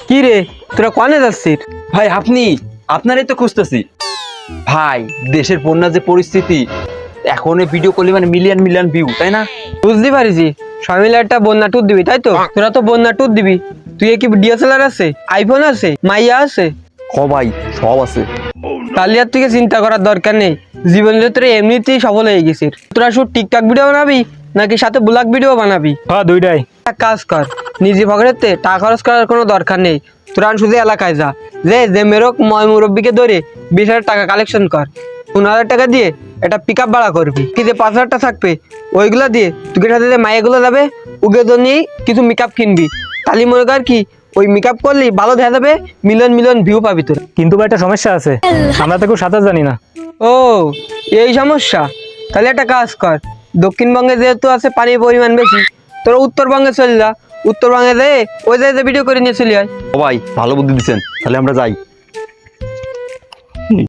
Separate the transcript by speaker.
Speaker 1: কি রে, তোরা কনে যাচ্ছিস?
Speaker 2: ভাই আপনারই তো খুঁজতেছি ভাই। দেশের বন্যা যে পরিস্থিতি, এখন ভিডিও করলে মানে মিলিয়ন মিলিয়ন ভিউ, তাই না?
Speaker 1: বুঝতে পারিছি, সবাই মিলে একটা বন্যা ট্যুর দিবি, তাই তো? তোরা তো বন্যা ট্যুর দিবি। তুই কি ডিএসএলআর আছে, আইফোন আছে, মাইয়া আছে?
Speaker 2: ভাই সব আছে।
Speaker 1: তাহলে আর তুই চিন্তা করার দরকার নেই, জীবনে তোরা এমনিতেই সফল হয়ে গেছিস। তোরা শুধু টিকটক ভিডিও বানাবি নাকি সাথে ব্লগ ভিডিও বানাবি?
Speaker 3: হ্যাঁ, দুইটাই।
Speaker 1: এক কাজ কর, নিজে পকেটেতে টাকা খরচ করার কোনো দরকার নেই। তোরা শুধু এলাকায় যা, যে মেরক ময় মুরব্বীকে ধরে 20,000 টাকা কালেকশন কর। 15,000 টাকা দিয়ে একটা পিক আপ ভাড়া করবি, কি যে 5,000 টাকা থাকবে ওইগুলো দিয়ে তুই সাথে যে মাইয়াগুলো যাবে উগে নিয়েই কিছু মেকআপ কিনবি। তাহলে মনে কর কি ওই মেকআপ করলি ভালো দেখা যাবে, মিলিয়ন মিলিয়ন ভিউ পাবি তোরা।
Speaker 3: কিন্তু ভাই একটা সমস্যা আছে, আমরা তো কেউ সাঁতার জানি না।
Speaker 1: ও, এই সমস্যা? তাহলে একটা কাজ কর, দক্ষিণবঙ্গে যেহেতু আছে পানির পরিমাণ বেশি, তোরা উত্তরবঙ্গে চলে যা। উত্তরবঙ্গে যেয়ে ওই জায়গায় ভিডিও করে নিয়ে চলে আয়।
Speaker 2: ভাই ভালো বুদ্ধি দিচ্ছেন, তাহলে আমরা যাই।